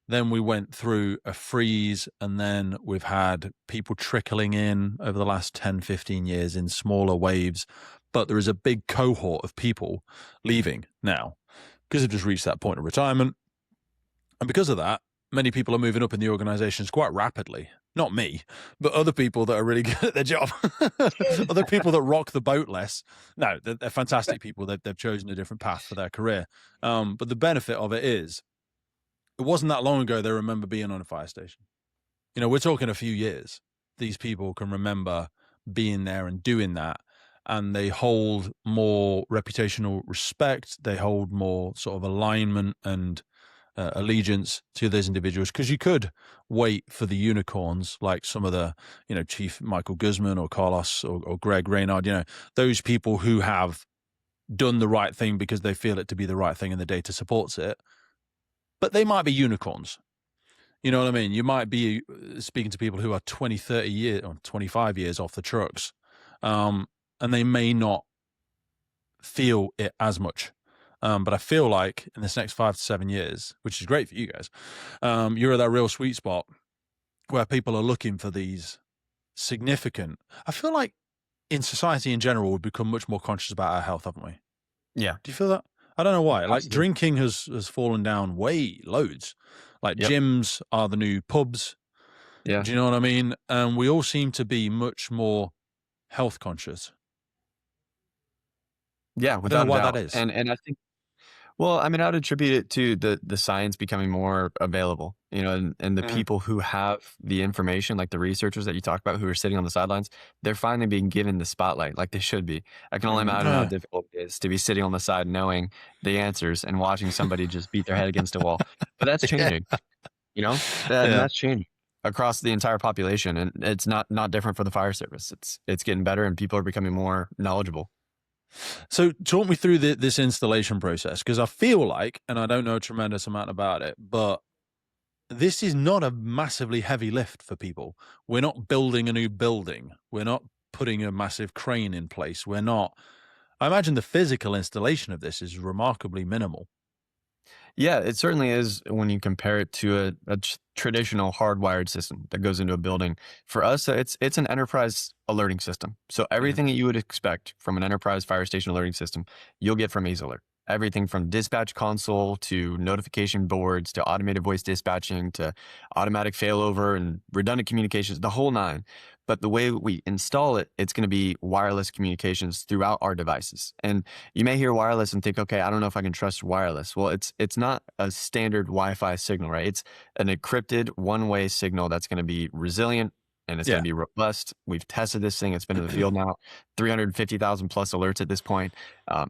Then we went through a freeze, and then we've had people trickling in over the last 10, 15 years in smaller waves. But there is a big cohort of people leaving now because they've just reached that point of retirement. And because of that, many people are moving up in the organizations quite rapidly. Not me, but other people that are really good at their job. Other people that rock the boat less. No, they're fantastic people. They've chosen a different path for their career. But the benefit of it is, it wasn't that long ago they remember being on a fire station. We're talking a few years. These people can remember being there and doing that. And they hold more reputational respect. They hold more sort of alignment and allegiance to those individuals, because you could wait for the unicorns like some of the, Chief Michael Guzman or Carlos or Greg Reynard, those people who have done the right thing because they feel it to be the right thing and the data supports it. But they might be unicorns. You know what I mean? You might be speaking to people who are 20, 30 years or 25 years off the trucks. And they may not feel it as much. But I feel like in this next 5 to 7 years, which is great for you guys, you're at that real sweet spot where people are looking for these significant. I feel like in society in general, we've become much more conscious about our health, haven't we? Yeah. Do you feel that? I don't know why. Absolutely. Like drinking has fallen down loads. Like gyms are the new pubs. Yeah. Do you know what I mean? And we all seem to be much more health conscious. Yeah, I don't know without a why that doubt. is. And I think, well, I mean, I would attribute it to the science becoming more available, you know, and the Mhm. people who have the information, like the researchers that you talk about who are sitting on the sidelines, they're finally being given the spotlight like they should be. I can only imagine how Yeah. difficult it is to be sitting on the side knowing the answers and watching somebody just beat their head against a wall. But that's Yeah. changing, you know, and Yeah. that's changing across the entire population. And it's not different for the fire service. It's getting better and people are becoming more knowledgeable. So talk me through this installation process, because I feel like, and I don't know a tremendous amount about it, but this is not a massively heavy lift for people. We're not building a new building. We're not putting a massive crane in place. We're not. I imagine the physical installation of this is remarkably minimal. Yeah, it certainly is when you compare it to a traditional hardwired system that goes into a building. For us, it's an enterprise alerting system. So Mhm. everything that you would expect from an enterprise fire station alerting system, you'll get from EaseAlert. Everything from dispatch console to notification boards to automated voice dispatching to automatic failover and redundant communications, the whole nine. But the way we install it, it's going to be wireless communications throughout our devices. And you may hear wireless and think, okay, I don't know if I can trust wireless. Well, it's not a standard Wi-Fi signal, right? It's an encrypted one-way signal that's going to be resilient and it's going Yeah. to be robust. We've tested this thing; it's been in the field now, 350,000 plus alerts at this point.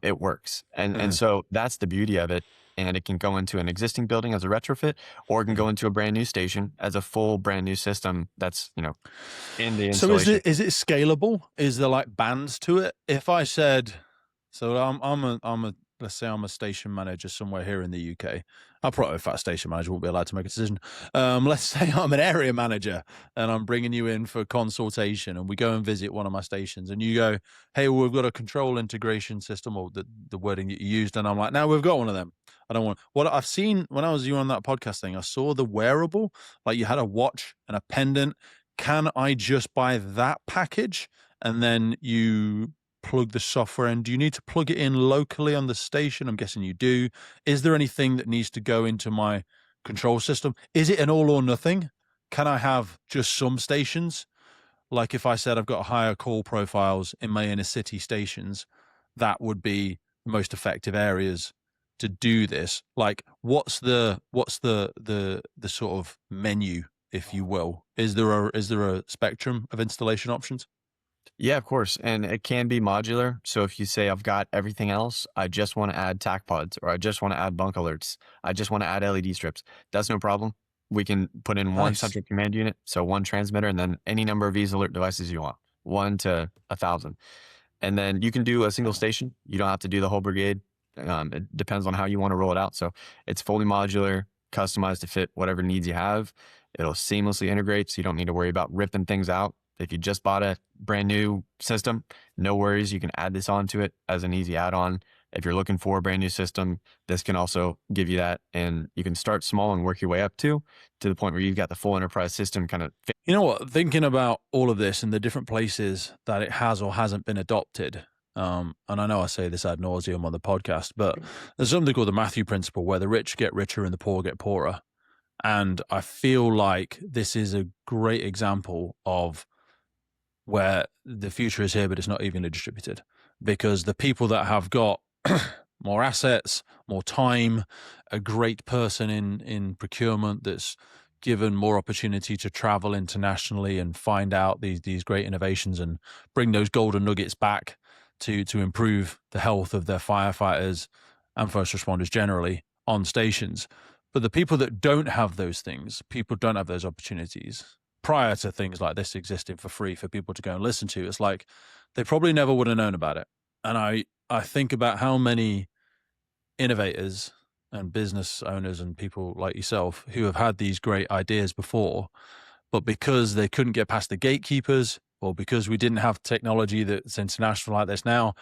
It works, and Mhm. so that's the beauty of it. And it can go into an existing building as a retrofit, or it can Mhm. go into a brand new station as a full brand new system that's in the So installation. is it scalable? Is there like bands to it? If I said, so I'm a let's say I'm a station manager somewhere here in the UK. I'll probably, in fact, station manager won't be allowed to make a decision. Let's say I'm an area manager and I'm bringing you in for consultation, and we go and visit one of my stations, and you go, "Hey, well, we've got a control integration system," or the wording that you used, and I'm like, "No, we've got one of them. I don't want." What I've seen when I was you on that podcast thing, I saw the wearable, like you had a watch and a pendant. Can I just buy that package and then you plug the software in? Do you need to plug it in locally on the station? I'm guessing you do. Is there anything that needs to go into my control system? Is it an all or nothing? Can I have just some stations? Like if I said I've got higher call profiles in my inner city stations, that would be the most effective areas to do this. Like what's the sort of menu, if you will? Is there a spectrum of installation options? Yeah, of course. And it can be modular. So if you say, I've got everything else, I just want to add tac pods or I just want to add bunk alerts, I just want to add LED strips, that's no problem. We can put in one Nice. central command unit. So one transmitter and then any number of EaseAlert devices you want, 1 to 1,000. And then you can do a single station. You don't have to do the whole brigade. It depends on how you want to roll it out. So it's fully modular, customized to fit whatever needs you have. It'll seamlessly integrate, so you don't need to worry about ripping things out. If you just bought a brand new system, no worries. You can add this onto it as an easy add-on. If you're looking for a brand new system, this can also give you that. And you can start small and work your way up to the point where you've got the full enterprise system kind of You know what? Thinking about all of this and the different places that it has or hasn't been adopted, and I know I say this ad nauseum on the podcast, but there's something called the Matthew Principle, where the rich get richer and the poor get poorer. And I feel like this is a great example of where the future is here, but it's not evenly distributed, because the people that have got more assets, more time, a great person in procurement that's given more opportunity to travel internationally and find out these great innovations and bring those golden nuggets back to improve the health of their firefighters and first responders generally on stations. But the people that don't have those things, people don't have those opportunities prior to things like this existing for free for people to go and listen to. It's like they probably never would have known about it. And I think about how many innovators and business owners and people like yourself who have had these great ideas before, but because they couldn't get past the gatekeepers or because we didn't have technology that's international like this now,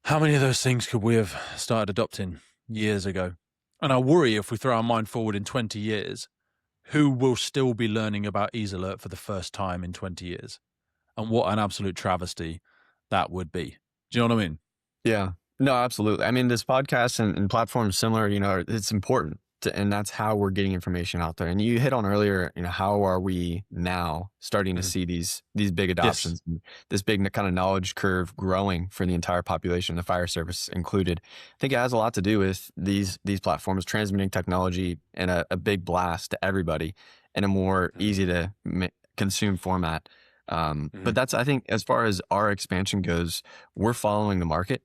how many of those things could we have started adopting years ago? And I worry if we throw our mind forward in 20 years, who will still be learning about EaseAlert for the first time in 20 years? And what an absolute travesty that would be. Do you know what I mean? Yeah. No, absolutely. I mean, this podcast and platforms similar, it's important and that's how we're getting information out there. And you hit on earlier, how are we now starting to Mhm. see these big Yes. adoptions, and this big kind of knowledge curve growing for the entire population, the fire service included? I think it has a lot to do with these platforms transmitting technology in a big blast to everybody in a more Mhm. easy to consume format. But Mhm. that's, I think, as far as our expansion goes, we're following the market.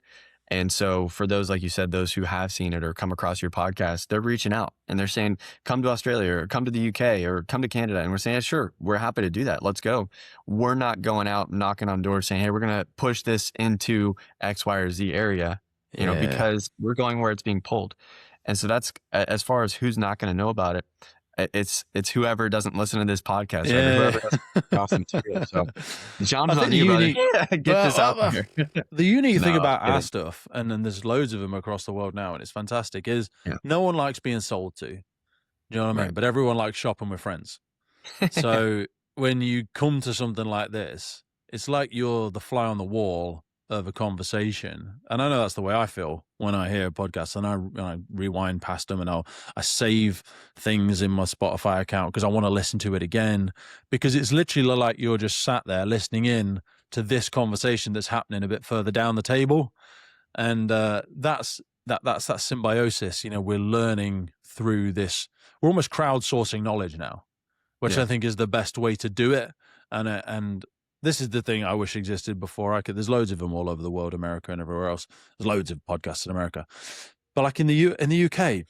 And so for those, like you said, those who have seen it or come across your podcast, they're reaching out and they're saying, come to Australia or come to the UK or come to Canada. And we're saying, yeah, sure, we're happy to do that. Let's go. We're not going out knocking on doors saying, hey, we're going to push this into X, Y, or Z area, Yeah. because we're going where it's being pulled. And so that's, as far as who's not going to know about it, it's whoever doesn't listen to this podcast, right? Or Yeah. whoever doesn't off the material. So the challenge I is think on the you, brother. unique, Get this out there. the unique thing No, I'm about our kidding. stuff, and then there's loads of them across the world now, and it's fantastic, is Yeah. no one likes being sold to. Do you know what I mean? Right. But everyone likes shopping with friends. So when you come to something like this, it's like you're the fly on the wall of a conversation. And I know that's the way I feel when I hear podcasts, and I rewind past them, and I save things in my Spotify account because I want to listen to it again, because it's literally like you're just sat there listening in to this conversation that's happening a bit further down the table. And that's that symbiosis. We're learning through this. We're almost crowdsourcing knowledge now, which I Yeah. think is the best way to do it. And this is the thing I wish existed before I could. There's loads of them all over the world, America and everywhere else. There's loads of podcasts in America, but like in the UK,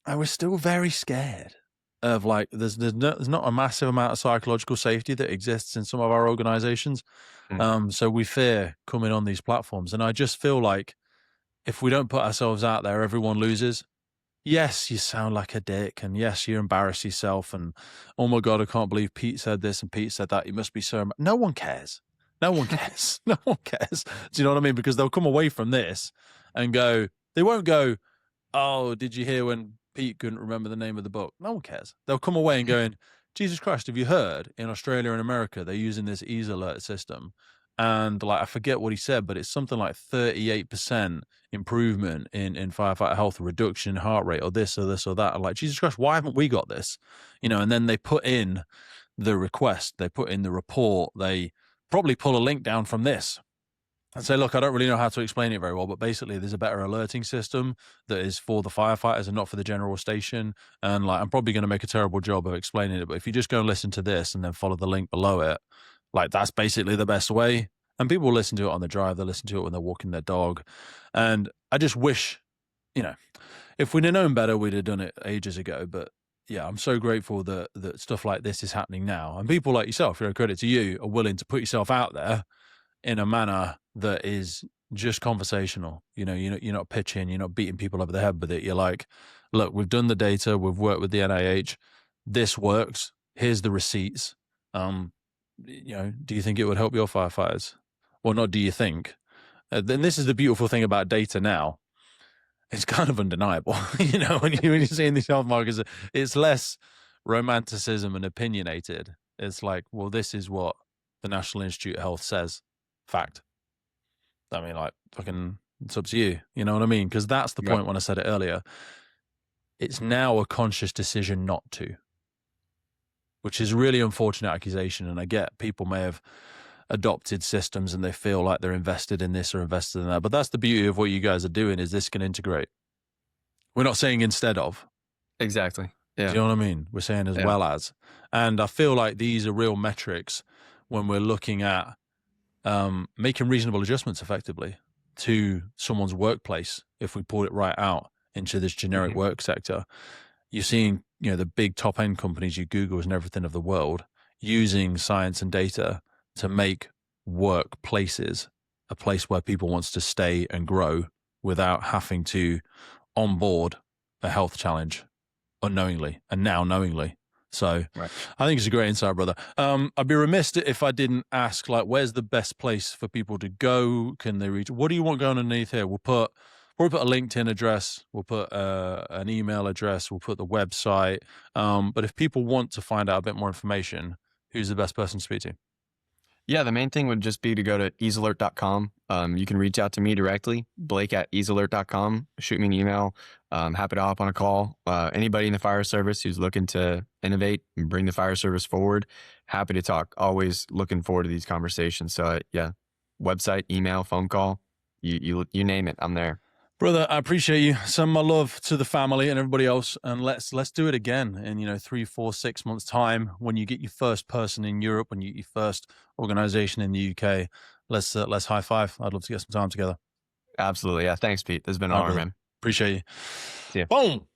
I was still very scared of, like, there's not a massive amount of psychological safety that exists in some of our organizations. So we fear coming on these platforms, and I just feel like if we don't put ourselves out there, everyone loses. Yes, you sound like a dick, and yes, you embarrass yourself, and oh my God, I can't believe Pete said this and Pete said that. You must be so. No one cares. No one cares. No one cares. Do you know what I mean? Because they'll come away from this and go, they won't go, oh, did you hear when Pete couldn't remember the name of the book? No one cares. They'll come away and going, Jesus Christ, have you heard in Australia and America, they're using this EaseAlert system? And like, I forget what he said, but it's something like 38% improvement in firefighter health, reduction in heart rate, or this or this or that. I'm like, Jesus Christ, why haven't we got this? And then they put in the request, they put in the report, they probably pull a link down from this and say, look, I don't really know how to explain it very well, but basically there's a better alerting system that is for the firefighters and not for the general station. And like, I'm probably going to make a terrible job of explaining it, but if you just go and listen to this and then follow the link below it, like, that's basically the best way. And people listen to it on the drive. They listen to it when they're walking their dog. And I just wish, if we'd have known better, we'd have done it ages ago. But yeah, I'm so grateful that stuff like this is happening now. And people like yourself, credit to you, are willing to put yourself out there in a manner that is just conversational. You're not pitching, you're not beating people over the head with it. You're like, look, we've done the data, we've worked with the NIH, this works. Here's the receipts. Do you think it would help your firefighters? Well, not do you think? Then this is the beautiful thing about data now. It's kind of undeniable. When you're seeing these health markers, it's less romanticism and opinionated. It's like, well, this is what the National Institute of Health says. Fact. I mean, like, fucking, it's up to you. You know what I mean? Because that's the point when I said it earlier. It's now a conscious decision not to, which is a really unfortunate accusation. And I get people may have adopted systems and they feel like they're invested in this or invested in that. But that's the beauty of what you guys are doing, is this can integrate. We're not saying instead of. Exactly. Yeah. Do you know what I mean? We're saying as well as. And I feel like these are real metrics when we're looking at making reasonable adjustments effectively to someone's workplace. If we pull it right out into this generic work sector, you're seeing, the big top end companies, your Googles and everything of the world, using science and data to make workplaces a place where people wants to stay and grow without having to onboard a health challenge unknowingly and now knowingly. So right. I think it's a great insight, brother. I'd be remiss if I didn't ask, like, where's the best place for people to go? Can they reach? What do you want going underneath here? We'll put a LinkedIn address. We'll put an email address. We'll put the website. But if people want to find out a bit more information, who's the best person to speak to? Yeah, the main thing would just be to go to EaseAlert.com. You can reach out to me directly, Blake at EaseAlert.com. Shoot me an email. Happy to hop on a call. Anybody in the fire service who's looking to innovate and bring the fire service forward, happy to talk. Always looking forward to these conversations. So yeah, website, email, phone call, you name it, I'm there. Brother, I appreciate you. Send my love to the family and everybody else, and let's do it again in 3, 4, 6 months time when you get your first person in Europe, when you get your first organization in the UK. Let's high five. I'd love to get some time together. Absolutely. Yeah. Thanks, Pete. This has been an All right, honor, brother. man. Appreciate you. See ya. Boom.